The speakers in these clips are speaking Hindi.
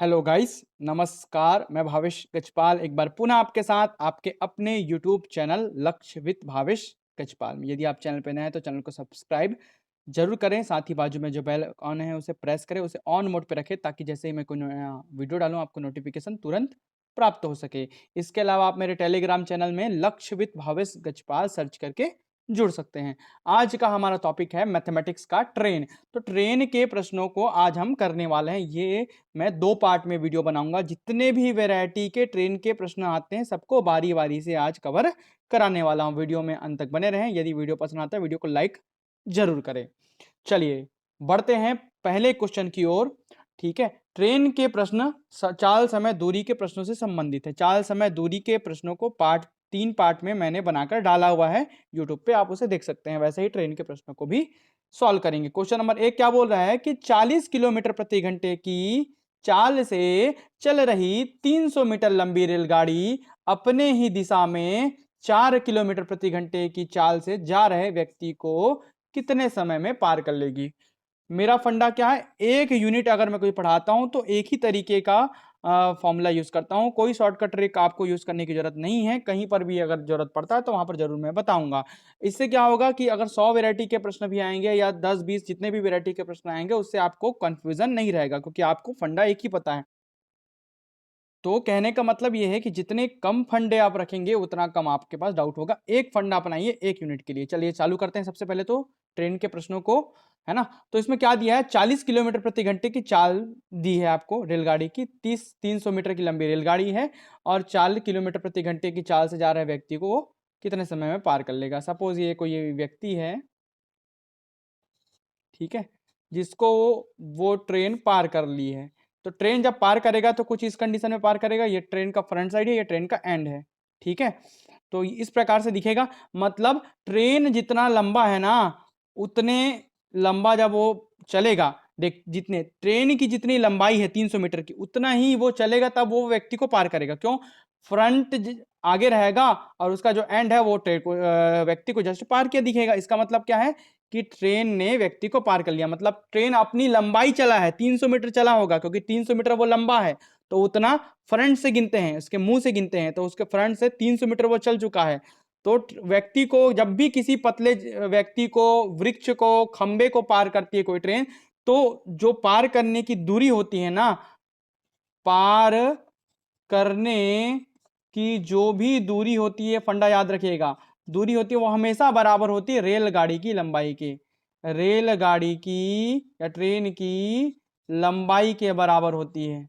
हेलो गाइस, नमस्कार। मैं भावेश गजपाल एक बार पुनः आपके साथ आपके अपने यूट्यूब चैनल लक्ष्य विद भावेश गजपाल में। यदि आप चैनल पे नए हैं तो चैनल को सब्सक्राइब जरूर करें। साथ ही बाजू में जो बेल आइकॉन है उसे प्रेस करें, उसे ऑन मोड पे रखें ताकि जैसे ही मैं कोई नया वीडियो डालूं आपको नोटिफिकेशन तुरंत प्राप्त हो सके। इसके अलावा आप मेरे टेलीग्राम चैनल में लक्ष्य विद भावेश गजपाल सर्च करके जुड़ सकते हैं। आज का हमारा टॉपिक है मैथमेटिक्स का ट्रेन। तो ट्रेन के प्रश्नों को आज हम करने वाले हैं। ये मैं 2 पार्ट में वीडियो बनाऊंगा। जितने भी वैरायटी के ट्रेन के प्रश्न आते हैं सबको बारी-बारी से आज कवर कराने वाला हूं। वीडियो में अंत तक बने रहें। यदि वीडियो पसंद आता है वीडियो को लाइक जरूर करें। चलिए बढ़ते हैं पहले क्वेश्चन की ओर। ठीक है, ट्रेन के प्रश्न चाल समय दूरी के प्रश्नों से संबंधित है। चाल समय दूरी के प्रश्नों को 3 पार्ट में मैंने बनाकर डाला हुआ है यूट्यूब पे, आप उसे देख सकते हैं। वैसे ही ट्रेन के प्रश्नों को भी सॉल्व करेंगे। क्वेश्चन नंबर 1 क्या बोल रहा है कि 40 किलोमीटर प्रति घंटे की चाल से चल रही 300 मीटर लंबी रेलगाड़ी अपने ही दिशा में 4 किलोमीटर प्रति घंटे की चाल से जा रहे व्यक्ति को कितने समय में पार कर लेगी। मेरा फंडा क्या है, एक यूनिट अगर मैं कोई पढ़ाता हूं तो एक ही तरीके का फॉर्मूला यूज करता हूं। कोई शॉर्टकट ट्रिक आपको यूज करने की जरूरत नहीं है। कहीं पर भी अगर जरूरत पड़ता है तो वहां पर जरूर मैं बताऊंगा। इससे क्या होगा कि अगर 100 वैरायटी के प्रश्न भी आएंगे या 10-20 जितने भी वैरायटी के प्रश्न आएंगे उससे आपको कंफ्यूजन नहीं रहेगा, क्योंकि आपको फंडा एक ही पता है। तो कहने का मतलब ये है कि जितने कम फंडे आप रखेंगे उतना कम आपके पास डाउट होगा। एक फंडा अपनाइए एक यूनिट के लिए। चलिए चालू करते हैं सबसे पहले तो ट्रेन के प्रश्नों को, है ना। तो इसमें क्या दिया है, 40 किलोमीटर प्रति घंटे की चाल दी है आपको रेलगाड़ी की। 300 मीटर की लंबी रेलगाड़ी है और 40 किलोमीटर प्रति घंटे की चाल से जा रहे व्यक्ति को वो कितने समय में पार कर लेगा। सपोज ये कोई व्यक्ति है, ठीक है, जिसको वो ट्रेन पार कर ली है। तो ट्रेन जब पार करेगा तो कुछ इस कंडीशन में पार करेगा। ये ट्रेन का फ्रंट साइड है, ये ट्रेन का एंड है, ठीक है। तो इस प्रकार से दिखेगा, मतलब ट्रेन जितना लंबा है ना उतने लंबा जब वो चलेगा, देख जितने ट्रेन की जितनी लंबाई है 300 मीटर की उतना ही वो चलेगा, तब वो व्यक्ति को पार करेगा। क्यों, फ्रंट आगे रहेगा और उसका जो एंड है वो व्यक्ति को जस्ट पार किया दिखेगा। इसका मतलब क्या है कि ट्रेन ने व्यक्ति को पार कर लिया। मतलब ट्रेन अपनी लंबाई चला है, 300 मीटर चला होगा, क्योंकि 300 मीटर वो लंबा है तो उतना फ्रंट से गिनते हैं, उसके मुंह से गिनते हैं, तो उसके फ्रंट से 300 मीटर वो चल चुका है। तो व्यक्ति को जब भी किसी पतले व्यक्ति को, वृक्ष को, खंबे को पार करती है कोई ट्रेन, तो जो पार करने की दूरी होती है ना, पार करने की जो भी दूरी होती है, फंडा याद रखिएगा, दूरी होती है वो हमेशा बराबर होती है रेलगाड़ी की लंबाई के। रेलगाड़ी की या ट्रेन की लंबाई के बराबर होती है,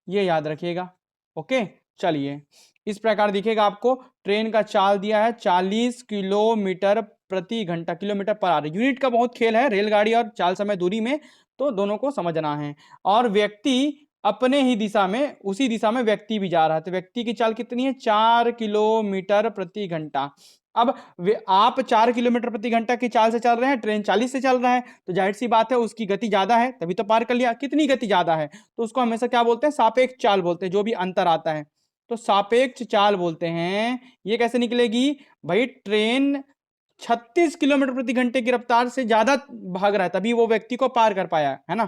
ये याद रखिएगा। ओके, चलिए इस प्रकार दिखेगा आपको। ट्रेन का चाल दिया है 40 किलोमीटर प्रति घंटा, किलोमीटर पर आवर। यूनिट का बहुत खेल है रेलगाड़ी और चाल समय दूरी में, तो दोनों को समझना है। और व्यक्ति अपने ही दिशा में, उसी दिशा में व्यक्ति भी जा रहा है, तो व्यक्ति की चाल कितनी है, 4 किलोमीटर प्रति घंटा। अब आप 4 किलोमीटर प्रति घंटा की चाल से चल रहे हैं, ट्रेन 40 से चल रहा है, तो जाहिर सी बात है उसकी गति ज्यादा है, तभी तो पार कर लिया। कितनी गति ज्यादा है, तो उसको हमेशा क्या बोलते हैं, सापेक्ष चाल बोलते हैं। जो भी अंतर आता है तो सापेक्ष चाल बोलते हैं। ये कैसे निकलेगी भाई, ट्रेन 36 किलोमीटर प्रति घंटे की रफ्तार से ज्यादा भाग रहा है तभी वो व्यक्ति को पार कर पाया, है ना।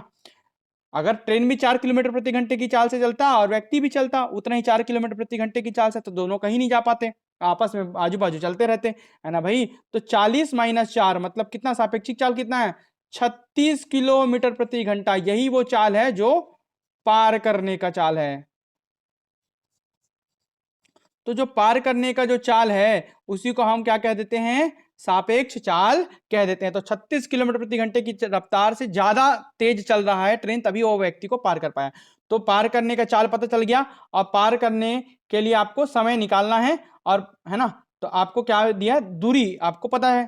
अगर ट्रेन भी 4 किलोमीटर प्रति घंटे की चाल से चलता और व्यक्ति भी चलता उतना ही 4 किलोमीटर प्रति घंटे की चाल से, तो दोनों कहीं नहीं जा पाते, आपस में आजू बाजू चलते रहते, है ना भाई। तो 40 माइनस 4 मतलब कितना, सापेक्षिक चाल कितना है, 36 किलोमीटर प्रति घंटा। यही वो चाल है जो पार करने का चाल है। तो जो पार करने का जो चाल है उसी को हम क्या कह देते हैं, सापेक्ष चाल कह देते हैं। तो 36 किलोमीटर प्रति घंटे की रफ्तार से ज्यादा तेज चल रहा है ट्रेन, तभी वो व्यक्ति को पार कर पाया। तो पार करने का चाल पता चल गया, और पार करने के लिए आपको समय निकालना है, और है ना। तो आपको क्या दिया, दूरी आपको पता है।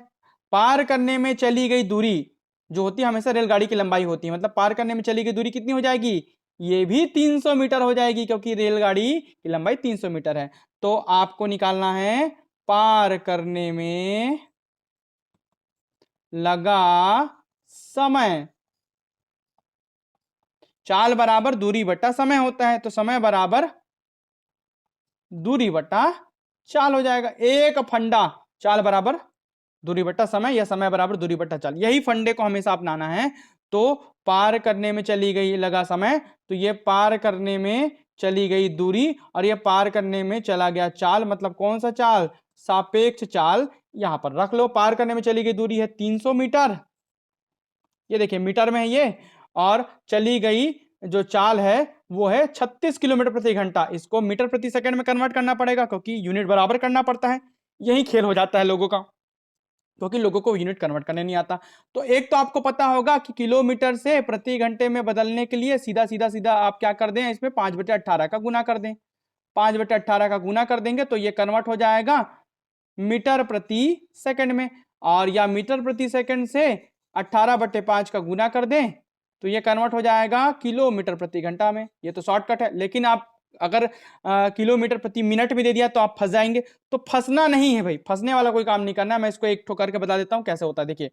पार करने में चली गई दूरी जो होती है हमेशा रेलगाड़ी की लंबाई होती है, मतलब पार करने में चली गई दूरी कितनी हो जाएगी, ये भी 300 मीटर हो जाएगी, क्योंकि रेलगाड़ी की लंबाई 300 मीटर है। तो आपको निकालना है पार करने में लगा समय। चाल बराबर दूरी बटा समय होता है, तो समय बराबर दूरी बटा चाल हो जाएगा। एक फंडा, चाल बराबर दूरी बट्टा समय या समय बराबर दूरी बट्टा चाल, यही फंडे को हमेशा अपनाना है। तो पार करने में चली गई लगा समय, तो ये पार करने में चली गई दूरी और ये पार करने में चला गया चाल, मतलब कौन सा चाल, सापेक्ष चाल। यहां पर रख लो, पार करने में चली गई दूरी है 300 मीटर, ये देखिए मीटर में है ये, और चली गई जो चाल है वो है 36 किलोमीटर प्रति घंटा। इसको मीटर प्रति सेकंड में कन्वर्ट करना पड़ेगा क्योंकि यूनिट बराबर करना पड़ता है, यही खेल हो जाता है लोगों का, क्योंकि लोगों को यूनिट कन्वर्ट करने नहीं आता। तो एक तो आपको पता होगा कि किलोमीटर से प्रति घंटे में बदलने के लिए सीधा सीधा सीधा आप क्या कर दें, इसमें 5/18 का गुना कर दें, 5/18 का गुना कर देंगे तो ये कन्वर्ट हो जाएगा मीटर प्रति सेकंड में, और या मीटर प्रति सेकंड से 18/5 का गुना कर दें तो ये कन्वर्ट हो जाएगा किलोमीटर प्रति घंटा में। ये तो शॉर्टकट है, लेकिन आप अगर किलोमीटर प्रति मिनट में दे दिया तो आप फंस जाएंगे। तो फंसना नहीं है भाई, फंसने वाला कोई काम नहीं करना है। मैं इसको एक ठो करके बता देता हूं कैसे होता है। देखिए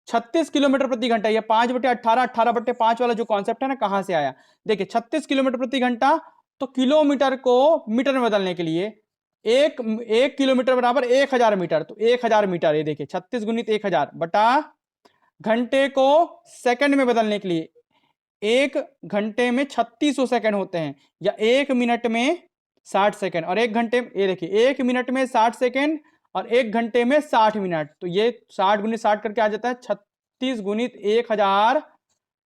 36 किलोमीटर प्रति घंटा, ये 5/18 18/5 वाला जो कॉन्सेप्ट है ना, कहां से आया। देखिए 36 किलोमीटर प्रति घंटा, तो किलोमीटर को मीटर में बदलने के लिए एक किलोमीटर बराबर 1000 मीटर, तो 1000 मीटर, ये देखिए 36 गुणित 1000 बटा घंटे को सेकंड में बदलने के लिए एक घंटे में 3600 सेकंड होते हैं, या एक मिनट में 60 सेकंड, और एक घंटे, ये देखिए एक मिनट में 60 सेकंड और एक घंटे में 60 मिनट, तो ये 60 गुणित 60 करके आ जाता है 36 गुणित 1000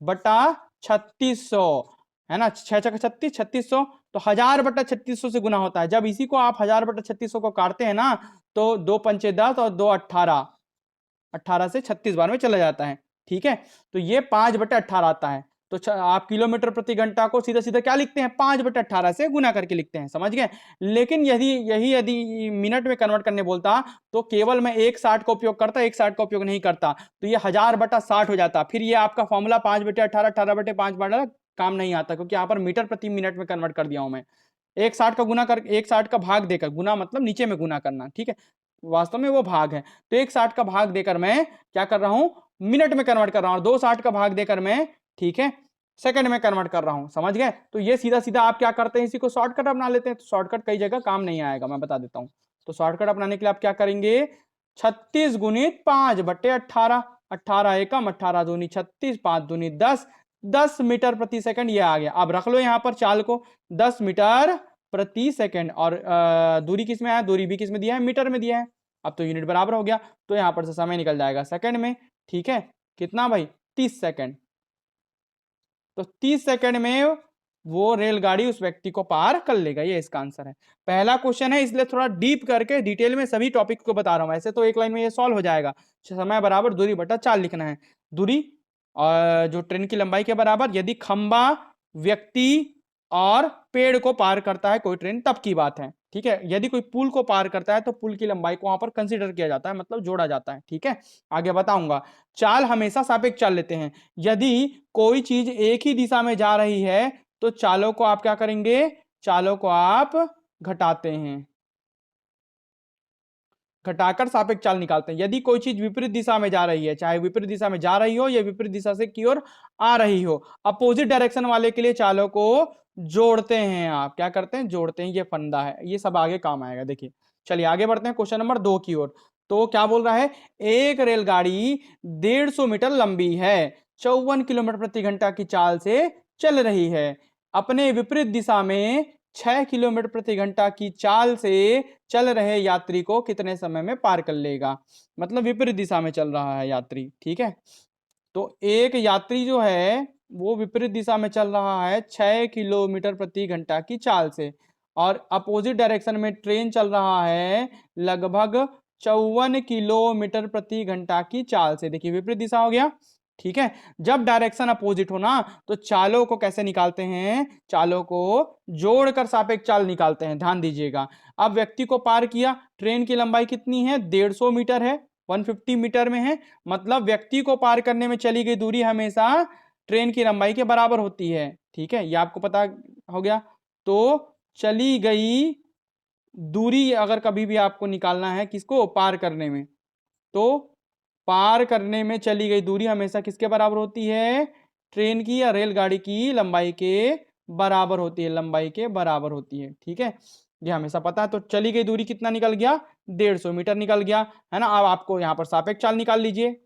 बटा 3600, है ना, 6×6 = 36, 3600, तो 1000 बटा 3600 से गुना होता है। जब इसी को आप 1000 बटा 3600 को काटते हैं ना, तो 2 पंचे 10 और 2 18, 18 से 36 बार में चला जाता है, ठीक है। तो ये 5/18 आता है। तो आप किलोमीटर प्रति घंटा को सीधा सीधा क्या लिखते हैं, 5/18 से गुना करके लिखते हैं, समझ गए। लेकिन यदि मिनट में कन्वर्ट करने बोलता तो केवल मैं 1/60 का उपयोग करता, 1/60 का उपयोग नहीं करता, तो ये 1000/60 हो जाता। फिर ये आपका फॉर्मूला 5/18 18/5 वाला काम नहीं आता, क्योंकि यहाँ पर मीटर प्रति मिनट में कन्वर्ट कर दिया हूं मैं। 1/60 का गुना कर, 1/60 का भाग देकर, गुना मतलब नीचे में गुना करना, ठीक है, वास्तव में वो भाग है। तो 1/60 का भाग देकर मैं क्या कर रहा हूं, मिनट में कन्वर्ट कर रहा हूं, 2/60 का भाग देकर मैं, ठीक है, सेकंड में कन्वर्ट कर रहा हूं, समझ गए। तो ये सीधा सीधा आप क्या करते हैं, इसी को शॉर्टकट अपना लेते हैं। तो शॉर्टकट कई जगह काम नहीं आएगा, मैं बता देता हूं। तो शॉर्टकट अपनाने के लिए आप क्या करेंगे, 36 गुणित 5/18, 18 एकम, 18 दूनी 36, 5 दूनी 10, 10 मीटर प्रति सेकंड ये आ गया। अब रख लो यहाँ पर चाल को 10 मीटर प्रति सेकंड, और दूरी किस में है, दूरी भी किस में दिया है, मीटर में दिया है। अब तो यूनिट बराबर हो गया, तो यहां पर से समय निकल जाएगा सेकंड में, ठीक है, कितना भाई, 30 सेकंड। तो 30 सेकंड में वो रेलगाड़ी उस व्यक्ति को पार कर लेगा, ये इसका आंसर है। पहला क्वेश्चन है, इसलिए थोड़ा डीप करके डिटेल में सभी टॉपिक को बता रहा हूं, ऐसे तो एक लाइन में ये सॉल्व हो जाएगा। समय बराबर दूरी बटा चाल लिखना है। दूरी जो ट्रेन की लंबाई के बराबर, यदि खंबा, व्यक्ति और पेड़ को पार करता है कोई ट्रेन, तब की बात है, ठीक है। यदि कोई पुल को पार करता है तो पुल की लंबाई को वहां पर कंसीडर किया जाता है, मतलब जोड़ा जाता है, ठीक है। आगे बताऊंगा। चाल हमेशा सापेक्ष चाल लेते हैं। यदि कोई चीज एक ही दिशा में जा रही है तो चालों को आप क्या करेंगे, चालों को आप घटाते हैं, घटाकर सापेक्ष चाल निकालते हैं। यदि कोई चीज विपरीत दिशा में जा रही है, चाहे विपरीत दिशा में जा रही हो या विपरीत दिशा से की ओर आ रही हो, अपोजिट डायरेक्शन वाले के लिए चालों को जोड़ते हैं। आप क्या करते हैं, जोड़ते हैं, ये फंडा है, ये सब आगे काम आएगा। देखिए चलिए आगे बढ़ते हैं क्वेश्चन नंबर 2 की ओर। तो क्या बोल रहा है, एक रेलगाड़ी 150 मीटर लंबी है, 54 किलोमीटर प्रति घंटा की चाल से चल रही है, अपने विपरीत दिशा में 6 किलोमीटर प्रति घंटा की चाल से चल रहे यात्री को कितने समय में पार कर लेगा। मतलब विपरीत दिशा में चल रहा है यात्री, ठीक है। तो एक यात्री जो है वो विपरीत दिशा में चल रहा है 6 किलोमीटर प्रति घंटा की चाल से, और अपोजिट डायरेक्शन में ट्रेन चल रहा है लगभग 54 किलोमीटर प्रति घंटा की चाल से। देखिए विपरीत दिशा हो गया, ठीक है। जब डायरेक्शन अपोजिट हो ना, तो चालों को कैसे निकालते हैं, चालों को जोड़कर सापेक्ष चाल निकालते हैं, ध्यान दीजिएगा। अब व्यक्ति को पार किया, ट्रेन की लंबाई कितनी है, 150 मीटर है, 150 मीटर में है, मतलब व्यक्ति को पार करने में चली गई दूरी हमेशा ट्रेन की लंबाई के बराबर होती है, ठीक है, ये आपको पता हो गया। तो चली गई दूरी अगर कभी भी आपको निकालना है किसको, पार करने में, तो पार करने में चली गई दूरी हमेशा किसके बराबर होती है, ट्रेन की या रेलगाड़ी की लंबाई के बराबर होती है, लंबाई के बराबर होती है, ठीक है, ये हमेशा पता है। तो चली गई दूरी कितना निकल गया, 150 मीटर निकल गया, है ना। अब आपको यहां पर सापेक्ष चाल निकाल लीजिए।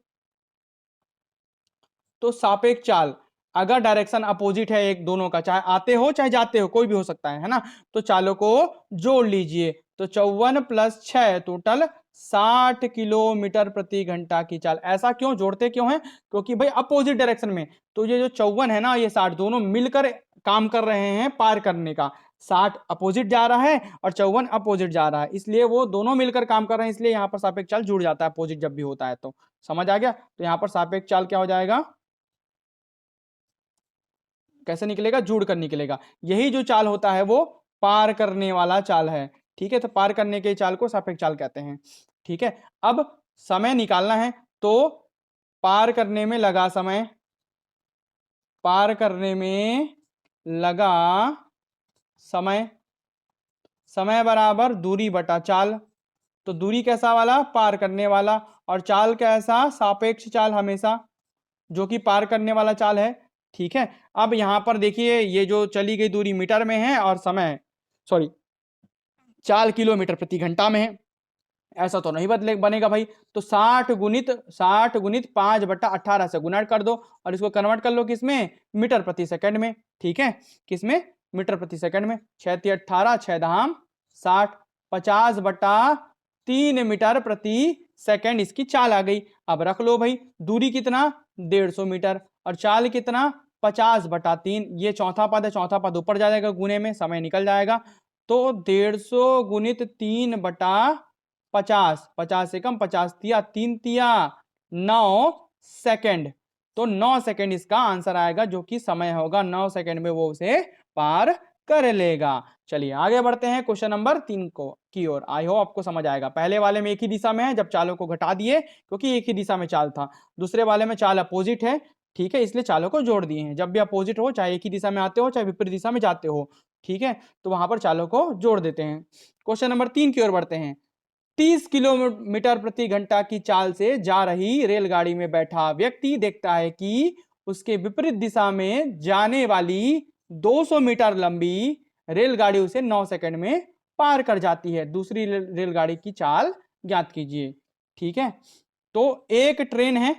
तो सापेक्ष चाल, अगर डायरेक्शन अपोजिट है एक दोनों का, चाहे आते हो चाहे जाते हो, कोई भी हो सकता है ना, तो चालों को जोड़ लीजिए। तो 54 + 6 टोटल 60 किलोमीटर प्रति घंटा की चाल। ऐसा क्यों जोड़ते क्यों है? क्योंकि भाई अपोजिट डायरेक्शन में, तो ये जो 54 है ना, ये 60 दोनों मिलकर काम कर रहे हैं पार करने का। 60 अपोजिट जा रहा है और 54 अपोजिट जा रहा है, इसलिए वो दोनों मिलकर काम कर रहे हैं, इसलिए यहाँ पर सापेक्ष चाल जुड़ जाता है अपोजिट जब भी होता है। तो समझ आ गया? तो यहाँ पर सापेक्ष चाल क्या हो जाएगा, कैसे निकलेगा? जुड़ कर निकलेगा। यही जो चाल होता है वो पार करने वाला चाल है। ठीक है, तो पार करने के चाल को सापेक्ष चाल कहते हैं। ठीक है, अब समय निकालना है, तो पार करने में लगा समय, पार करने में लगा समय, समय बराबर दूरी बटा चाल। तो दूरी कैसा वाला? पार करने वाला। और चाल कैसा? सापेक्ष चाल हमेशा, जो कि पार करने वाला चाल है। ठीक है, अब यहां पर देखिए ये जो चली गई दूरी मीटर में है और समय, सॉरी, चाल किलोमीटर प्रति घंटा में है। ऐसा तो नहीं बनेगा भाई। तो 60 गुणित 5/18 से गुणा कर दो और इसको कन्वर्ट कर लो किसमें? मीटर प्रति सेकंड में। ठीक है, किसमें? मीटर प्रति सेकंड में। 6×3 = 18, 6×10 = 60, 50/3 मीटर प्रति सेकंड इसकी चाल आ गई। अब रख लो भाई, दूरी कितना? 150 मीटर, और चाल कितना? 50/3। ये चौथा पद है, चौथा पद ऊपर जाएगा गुने में, समय निकल जाएगा। तो 150 गुणित 3/50, 50 से कम, 50 तिया 3 तिया 9 सेकंड। तो 9 सेकंड इसका आंसर आएगा, जो कि समय होगा 9 सेकंड में वो उसे पार कर लेगा। चलिए आगे बढ़ते हैं क्वेश्चन नंबर 3 को की ओर। आई होप आपको समझ आएगा। पहले वाले में एक ही दिशा में है, जब चालों को घटा दिए क्योंकि एक ही दिशा में चाल था। दूसरे वाले में चाल अपोजिट है, ठीक है, इसलिए चालों को जोड़ दिए हैं। जब भी अपोजिट हो, चाहे एक ही दिशा में आते हो चाहे विपरीत दिशा में जाते हो, ठीक है, तो वहां पर चालों को जोड़ देते हैं। क्वेश्चन नंबर 3 की ओर बढ़ते हैं। 30 किलोमीटर प्रति घंटा की चाल से जा रही रेलगाड़ी में बैठा व्यक्ति देखता है कि उसके विपरीत दिशा में जाने वाली 200 मीटर लंबी रेलगाड़ी उसे 9 सेकंड में पार कर जाती है। दूसरी रेलगाड़ी की चाल ज्ञात कीजिए। ठीक है, तो एक ट्रेन है,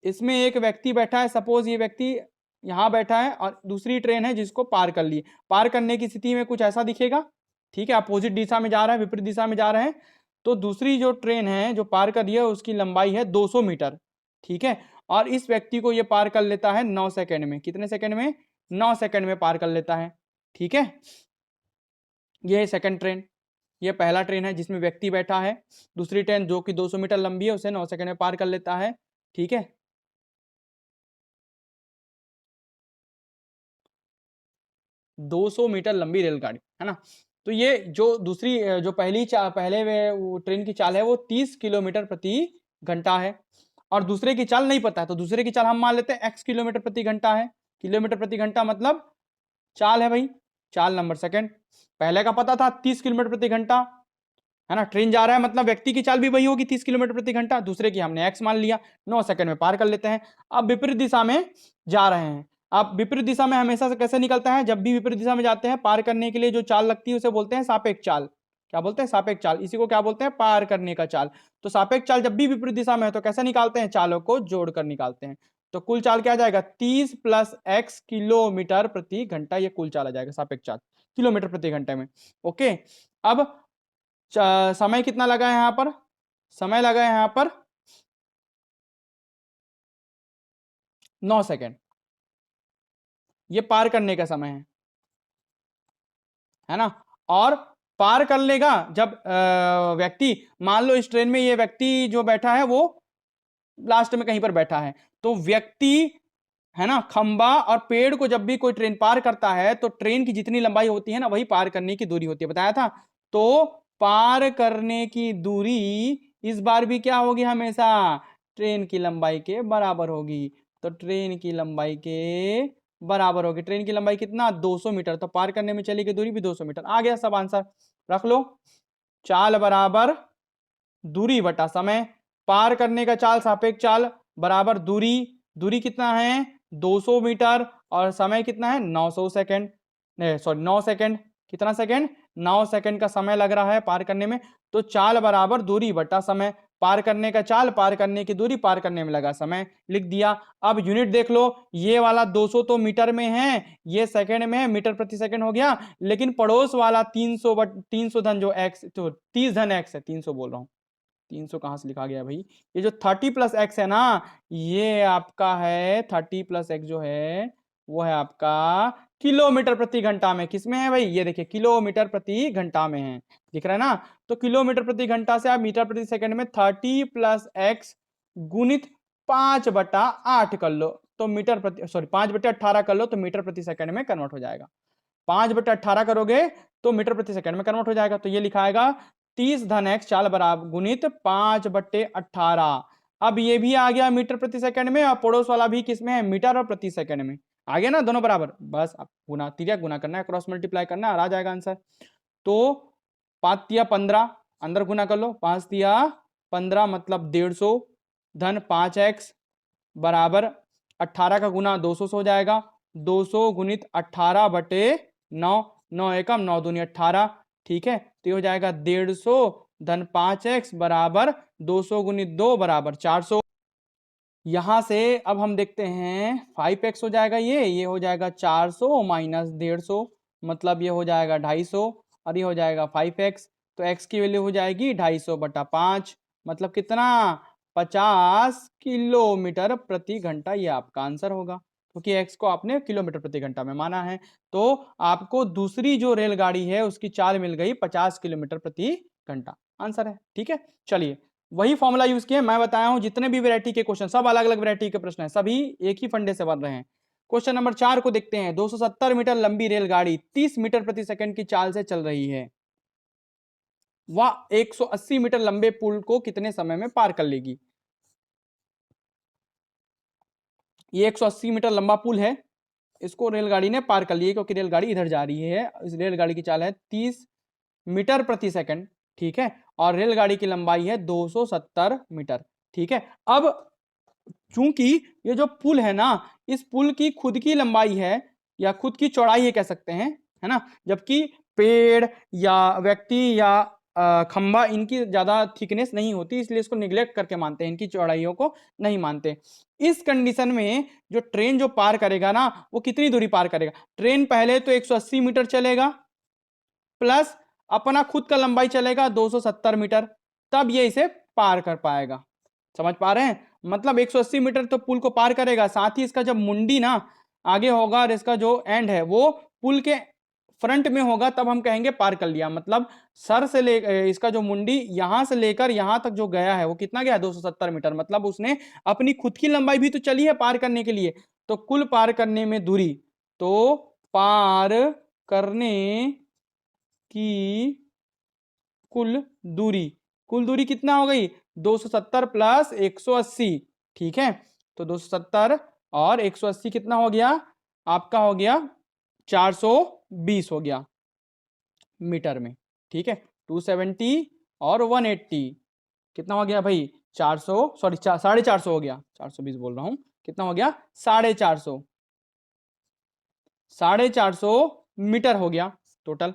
इसमें एक व्यक्ति बैठा है। सपोज ये व्यक्ति यहां बैठा है और दूसरी ट्रेन है जिसको पार कर लिए। पार करने की स्थिति में कुछ ऐसा दिखेगा। ठीक है, अपोजिट दिशा में जा रहा है, विपरीत दिशा में जा रहे हैं। तो दूसरी जो ट्रेन है जो पार कर रही है उसकी लंबाई है 200 मीटर। ठीक है, और इस व्यक्ति को ये पार कर लेता है 9 सेकंड में। कितने सेकंड में? 9 सेकंड में पार कर लेता है। ठीक है, ये सेकंड ट्रेन, ये पहला ट्रेन है जिसमें व्यक्ति बैठा है। दूसरी ट्रेन जो कि 200 मीटर लंबी है उसे 9 सेकंड में पार कर लेता है। ठीक है, 200 मीटर लंबी रेलगाड़ी है ना। तो ये जो दूसरी जो पहले वो ट्रेन की चाल है वो 30 किलोमीटर प्रति घंटा है, और दूसरे की चाल नहीं पता है, तो दूसरे की चाल हम मान लेते हैं x किलोमीटर प्रति घंटा है। किलोमीटर प्रति घंटा मतलब चाल है भाई, चाल नंबर सेकंड। पहले का पता था 30 किलोमीटर प्रति घंटा है ना, ट्रेन जा रहा है मतलब व्यक्ति की चाल भी वही होगी 30 किलोमीटर प्रति घंटा। दूसरे की हमने x मान लिया, 9 सेकंड में पार कर लेते हैं। अब विपरीत दिशा में जा रहे हैं। अब विपरीत दिशा में हमेशा से कैसे निकलता है? जब भी विपरीत दिशा में जाते हैं, पार करने के लिए जो चाल लगती है उसे बोलते हैं सापेक्ष चाल। क्या बोलते हैं? सापेक्ष चाल। इसी को क्या बोलते हैं? पार करने का चाल। तो सापेक्ष चाल जब भी विपरीत दिशा में है तो कैसे निकालते हैं? चालों को जोड़कर निकालते हैं। तो कुल चाल क्या आ जाएगा? 30 + x किलोमीटर प्रति घंटा, ये कुल चाल आ जाएगा सापेक्ष चाल किलोमीटर प्रति घंटे में। ओके, अब समय कितना लगा है यहां पर? समय लगा है यहां पर 9 सेकंड। ये पार करने का समय है ना। और पार कर लेगा जब व्यक्ति, मान लो इस ट्रेन में ये व्यक्ति जो बैठा है वो लास्ट में कहीं पर बैठा है, तो व्यक्ति है ना, खंबा और पेड़ को जब भी कोई ट्रेन पार करता है तो ट्रेन की जितनी लंबाई होती है ना वही पार करने की दूरी होती है, बताया था। तो पार करने की दूरी इस बार भी क्या होगी? हमेशा ट्रेन की लंबाई के बराबर होगी। तो ट्रेन की लंबाई के बराबर होगी। ट्रेन की लंबाई कितना? 200 मीटर। तो पार करने में चली गई दूरी भी 200 मीटर। आ गया सब आंसर, रख लो। चाल बराबर दूरी बटा समय। पार करने का चाल सापेक्ष चाल बराबर दूरी। दूरी कितना है? 200 मीटर, और समय कितना है? 900 सेकंड, सॉरी 9 सेकंड। कितना सेकंड? 9 सेकंड का समय लग रहा है पार करने में। तो चाल बराबर दूरी बटा समय। पार करने का चाल, पार करने की दूरी, पार करने में लगा समय, लिख दिया। अब यूनिट देख लो, ये वाला 200 तो मीटर में है, ये सेकंड में है, मीटर प्रति सेकंड हो गया, लेकिन पड़ोस वाला 300 धन जो x, तो 30 धन x है, 300 बोल रहा हूँ, 300 कहां से लिखा गया भाई, ये जो 30 प्लस एक्स है ना, ये आपका है 30 प्लस एक्स जो है वो है आपका किलोमीटर प्रति घंटा में। किसमें है भाई, ये देखिए किलोमीटर प्रति घंटा में है, दिख रहा है ना। तो किलोमीटर प्रति घंटा से आप मीटर प्रति सेकंड में 30 प्लस एक्स गुणित 5/8 कर लो, तो मीटर प्रति, सॉरी 5/18 कर लो, तो मीटर प्रति सेकंड में कन्वर्ट हो जाएगा। 5/18 करोगे तो मीटर प्रति सेकंड में कन्वर्ट हो जाएगा। तो ये लिखाएगा 30 धन एक्स चाल बराबर गुणित 5/18। अब ये भी आ गया मीटर प्रति सेकंड में, और पड़ोस वाला भी किसमें है, मीटर और प्रति सेकंड में आ गया ना, दोनों बराबर। बस अब गुना तिर्यक गुना करना है, क्रॉस मल्टीप्लाई करना है और आ जाएगा आंसर। तो 5 तिया 15, अंदर गुना कर लो, 5 तिया 15 मतलब 150 धन 5x बराबर 18 का गुना 200 से हो जाएगा, 200 गुणित 18/9, 9 एकम 9 दूनी 18, ठीक है। तो ये हो जाएगा 150 धन 5x बराबर 200 गुणित 2 बराबर 400। यहां से अब हम देखते हैं 5x हो जाएगा, ये हो जाएगा 400 माइनस 150, मतलब ये हो जाएगा 250, और ये हो जाएगा 5x। तो x की वैल्यू हो जाएगी 250/5, मतलब कितना, 50 किलोमीटर प्रति घंटा, ये आपका आंसर होगा, क्योंकि x को आपने किलोमीटर प्रति घंटा में माना है। तो आपको दूसरी जो रेलगाड़ी है उसकी चाल मिल गई 50 किलोमीटर प्रति घंटा, आंसर है, ठीक है। चलिए, वही फॉर्मूला यूज किए, मैं बताया हूं जितने भी वैरायटी के क्वेश्चन, सब अलग अलग वैरायटी के प्रश्न है, सभी एक ही फंडे से बन रहे हैं। क्वेश्चन नंबर 4 को देखते हैं। 270 मीटर लंबी रेलगाड़ी 30 मीटर प्रति सेकंड की चाल से चल रही है, वह 180 मीटर लंबे पुल को कितने समय में पार कर लेगी। ये 180 मीटर लंबा पुल है, इसको रेलगाड़ी ने पार कर लिया, क्योंकि रेलगाड़ी इधर जा रही है। इस रेलगाड़ी की चाल है 30 मीटर प्रति सेकंड, ठीक है, और रेलगाड़ी की लंबाई है 270 मीटर, ठीक है। अब चूंकि ये जो पुल है ना, इस पुल की खुद की लंबाई है या खुद की चौड़ाई है कह सकते हैं, है ना, जबकि पेड़ या व्यक्ति या खंबा इनकी ज्यादा थिकनेस नहीं होती, इसलिए इसको निग्लेक्ट करके मानते हैं, इनकी चौड़ाइयों को नहीं मानते। इस कंडीशन में जो ट्रेन जो पार करेगा ना, वो कितनी दूरी पार करेगा, ट्रेन पहले तो 180 मीटर चलेगा, प्लस अपना खुद का लंबाई चलेगा 270 मीटर, तब ये इसे पार कर पाएगा। समझ पा रहे हैं, मतलब 180 मीटर तो पुल को पार करेगा, साथ ही इसका जब मुंडी ना आगे होगा और इसका जो एंड है वो पुल के फ्रंट में होगा, तब हम कहेंगे पार कर लिया। मतलब सर से ले इसका जो मुंडी यहां से लेकर यहां तक जो गया है वो कितना गया, 270 मीटर, मतलब उसने अपनी खुद की लंबाई भी तो चली है पार करने के लिए। तो कुल पार करने में दूरी, तो पार करने की कुल दूरी कितना हो गई, 270 प्लस 180, ठीक है। तो 270 और 180 कितना हो गया, आपका हो गया 420 हो गया मीटर में, ठीक है। 270 और 180 कितना हो गया भाई, 400, सॉरी 450 हो गया, 420 बोल रहा हूं, कितना हो गया 450, 450 मीटर हो गया टोटल।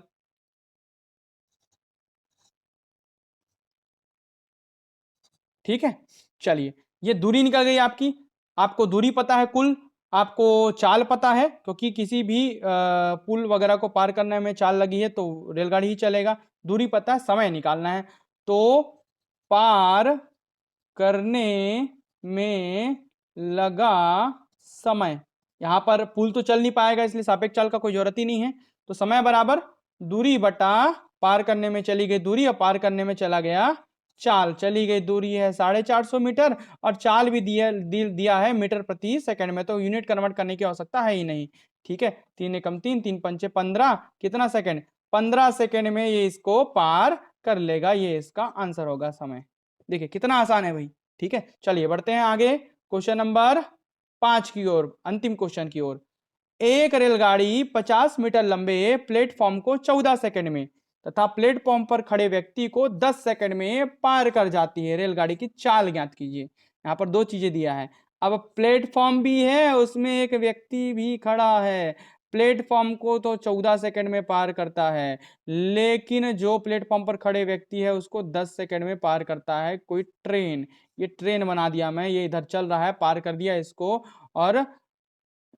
ठीक है, चलिए, ये दूरी निकल गई आपकी, आपको दूरी पता है कुल, आपको चाल पता है, क्योंकि किसी भी पुल वगैरह को पार करने में चाल लगी है तो रेलगाड़ी ही चलेगा। दूरी पता है, समय निकालना है, तो पार करने में लगा समय, यहां पर पुल तो चल नहीं पाएगा, इसलिए सापेक्ष चाल का कोई जरूरत ही नहीं है। तो समय बराबर दूरी बटा पार करने में चली गई दूरी, और पार करने में चला गया चाल, चली गई दूरी है 450 मीटर, और चाल भी दिया है मीटर प्रति सेकंड में, तो यूनिट कन्वर्ट करने की आवश्यकता है ही नहीं, ठीक है। 3 एकम 3, 3 पंचे 15, कितना सेकंड, 15 सेकंड में ये इसको पार कर लेगा, ये इसका आंसर होगा समय। देखिए कितना आसान है भाई, ठीक है। चलिए बढ़ते हैं आगे, क्वेश्चन नंबर 5 की ओर, अंतिम क्वेश्चन की ओर। एक रेलगाड़ी 50 मीटर लंबे प्लेटफॉर्म को 14 सेकंड में तथा प्लेटफॉर्म पर खड़े व्यक्ति को 10 सेकंड में पार कर जाती है, रेलगाड़ी की चाल ज्ञात कीजिए। यहाँ पर दो चीजें दिया है, अब प्लेटफॉर्म भी है, उसमें एक व्यक्ति भी खड़ा है, प्लेटफॉर्म को तो 14 सेकंड में पार करता है, लेकिन जो प्लेटफॉर्म पर खड़े व्यक्ति है उसको 10 सेकंड में पार करता है कोई ट्रेन। ये ट्रेन बना दिया मैं, ये इधर चल रहा है, पार कर दिया इसको, और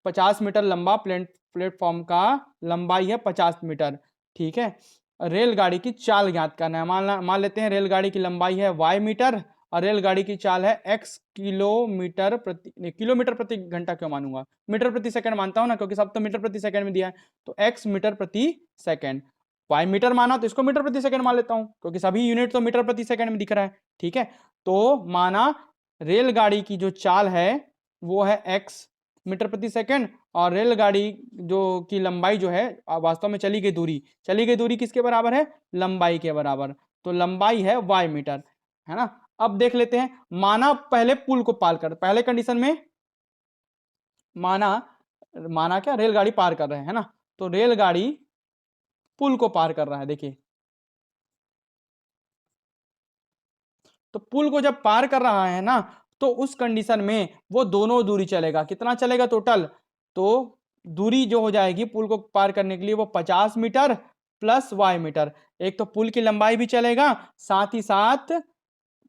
50 मीटर लंबा प्लेटफॉर्म का लंबाई है 50 मीटर। ठीक है, रेलगाड़ी की चाल ज्ञात करना है। मान लेते हैं रेलगाड़ी की लंबाई है y मीटर और रेलगाड़ी की चाल है x किलोमीटर प्रति घंटा क्यों मानूंगा, मीटर प्रति सेकंड मानता हूं ना, क्योंकि सब तो मीटर प्रति सेकंड में दिया है। तो x मीटर प्रति सेकंड, y मीटर माना तो इसको मीटर प्रति सेकंड मान लेता हूं, क्योंकि सभी यूनिट तो मीटर प्रति सेकंड में दिख रहा है। ठीक है, तो माना रेलगाड़ी की जो चाल है वो है x मीटर प्रति सेकंड, और रेलगाड़ी जो की लंबाई जो है वास्तव में चली गई दूरी किसके बराबर है, लंबाई के बराबर। तो लंबाई है y मीटर, है ना। अब देख लेते हैं, माना पहले पुल को पार कर, पहले कंडीशन में माना क्या, रेलगाड़ी पार कर रहे हैं, है ना। तो रेलगाड़ी पुल को पार कर रहा है, देखिए, तो पुल को जब पार कर रहा है ना, तो उस कंडीशन में वो दोनों दूरी चलेगा, कितना चलेगा टोटल, तो दूरी जो हो जाएगी पुल को पार करने के लिए वो 50 मीटर प्लस y मीटर। एक तो पुल की लंबाई भी चलेगा, साथ ही साथ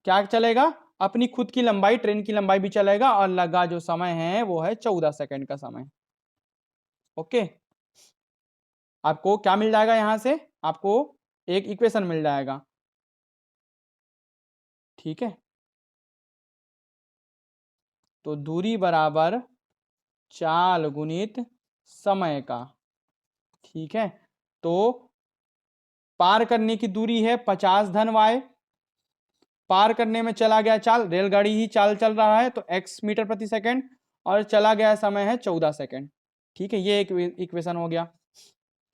क्या चलेगा, अपनी खुद की लंबाई, ट्रेन की लंबाई भी चलेगा, और लगा जो समय है वो है 14 सेकंड का समय। ओके, आपको क्या मिल जाएगा, यहां से आपको एक इक्वेशन मिल जाएगा। ठीक है, तो दूरी बराबर चाल गुणित समय का। ठीक है, तो पार करने की दूरी है 50 धन y, पार करने में चला गया चाल, रेलगाड़ी ही चाल चल रहा है तो x मीटर प्रति सेकंड, और चला गया समय है 14 सेकंड। ठीक है, ये एक इक्वेशन हो गया।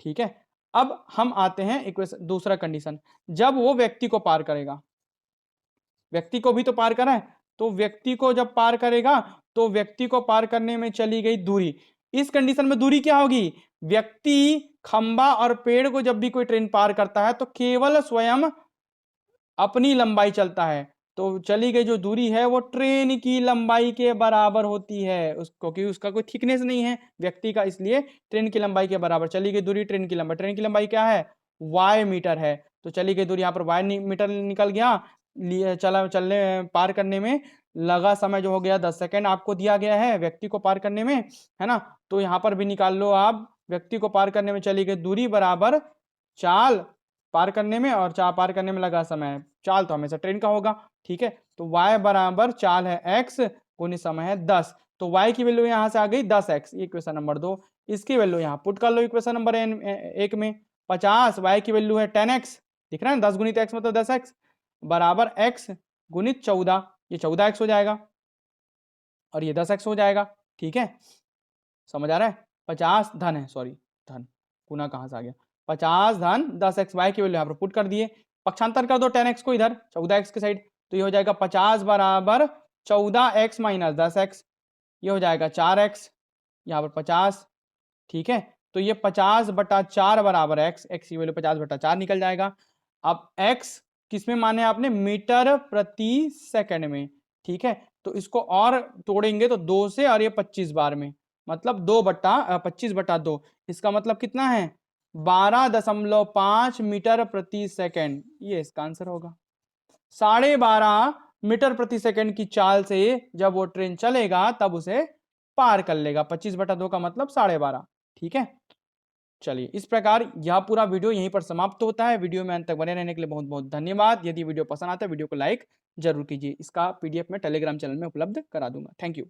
ठीक है, अब हम आते हैं इक्वेशन दूसरा कंडीशन, जब वो व्यक्ति को पार करेगा, व्यक्ति को भी तो पार करा है, तो व्यक्ति को जब पार करेगा तो व्यक्ति को पार करने में चली गई दूरी, इस कंडीशन में दूरी क्या होगी, व्यक्ति, खंबा और पेड़ को जब भी कोई ट्रेन पार करता है तो केवल स्वयं अपनी लंबाई चलता है, तो चली गई जो दूरी है वो ट्रेन की लंबाई के बराबर होती है, उसको, क्योंकि उसका कोई थिकनेस नहीं है व्यक्ति का, इसलिए ट्रेन की लंबाई के बराबर चली गई दूरी, ट्रेन की लंबाई क्या है, y मीटर है, तो चली गई दूरी यहाँ पर y मीटर निकल गया, चलने पार करने में लगा समय जो हो गया 10 सेकंड आपको दिया गया है व्यक्ति को पार करने में, है ना। तो यहाँ पर भी निकाल लो आप, व्यक्ति को पार करने में चली गई दूरी बराबर चाल पार करने में, और चाल पार करने में लगा समय, चाल तो हमेशा ट्रेन का होगा। ठीक है, तो y बराबर चाल है x गुनी समय है 10, तो y की वैल्यू यहाँ से आ गई 10x, इक्वेशन नंबर 2। इसकी वैल्यू यहाँ पुट कर लो इक्वेशन नंबर 1 में, 50, y की वैल्यू है 10x, दिख रहा है 10 गुणित x मतलब 10x बराबर x गुणित 14, ये 14x हो जाएगा और ये 10x हो जाएगा। ठीक है, समझ आ रहा है, 50 धन है, सॉरी धन, गुना कहां से आ गया, 50 धन 10x, y की वैल्यू यहाँ पर पुट कर दिए, पक्षांतर कर दो 10x को इधर 14x के साइड, तो ये हो जाएगा 50 बराबर 14x माइनस 10x, ये हो जाएगा 4x, यहाँ पर 50। ठीक है, तो ये 50 बटा 4 बराबर x, x की वैल्यू 50 बटा 4 निकल जाएगा। अब x किसमें माने आपने, मीटर प्रति सेकंड में। ठीक है, तो इसको और तोड़ेंगे तो 2 से, और ये 25 बार में, मतलब 25 बटा 2, इसका मतलब कितना है 12.5 मीटर प्रति सेकंड, ये इसका आंसर होगा। 12.5 मीटर प्रति सेकंड की चाल से जब वो ट्रेन चलेगा तब उसे पार कर लेगा, 25 बटा 2 का मतलब 12.5। ठीक है, चलिए इस प्रकार यह पूरा वीडियो यहीं पर समाप्त होता है। वीडियो में अंत तक बने रहने के लिए बहुत बहुत धन्यवाद। यदि वीडियो पसंद आता है वीडियो को लाइक जरूर कीजिए। इसका पीडीएफ में टेलीग्राम चैनल में उपलब्ध करा दूंगा। Thank you.